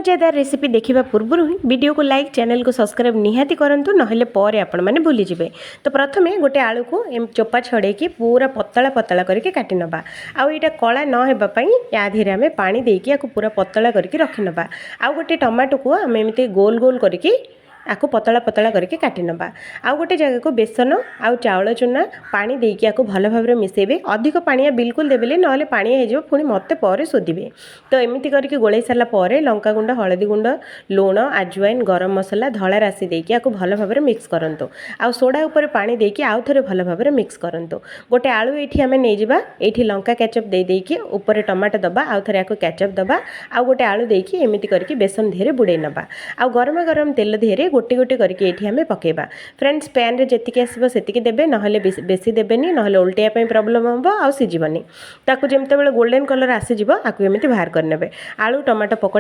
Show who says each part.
Speaker 1: मजेदार रेसिपी देखा पूर्व ही वीडियो को लाइक चैनल को सब्सक्राइब निहाती करूँ ना पर आपण मैंने भूली जाए। तो प्रथम गोटे आलू को चोपा छड़े पूरा पतला पतला करके काटी नबा। आउ यहाँ कला न होगापाई या धीरे आम पानी देकी पूरा पतला करके रखी नबा। आउ गोटे टमाटो को आम एमती गोल गोल करके आपको पतला पतला करके काटी नबा। आउ गोटे जगह को बेसन आउ चाउल चूना पानी देकी आपको भल भाव में मिसेबे। अधिक पानिया बिल्कुल देबेले ना पानी हो पुणी मत पर शोधिबे। तो एमती करके गोलाई सारा पर लंका गुंड हलदी गुंड लुण आजवाइन गरम मसला धला राशि देकी आपको भल भाव में मिक्स करंतु। आउ सोडा ऊपर पानी देकी आउ थोड़े भल भाव में मिक्स करंतु। गोटे आलू ये आम नहीं जावा ये लंका केचप दे देकी ऊपर टमाटो दबा आउ थोड़े आपको केचप दबा आउ गोटे आलू देकी एमती करके बेसन धीरे बुड़े नबा। आउ गरम गरम तेल धीरे गोटे गोटे करके ये आम पकेबा। फ्रेंड्स पैन रे जेतिकी आसीबो सेतिकी देबे नहले बेसी देबेनी नहले उल्टिया पे प्रॉब्लम हम आउ सिजिबनी। ताकू जेमते बेले गोल्डन कलर आसीजिबो आकु एमती बाहर करनेबे। आलू टमाटो पकोड़ा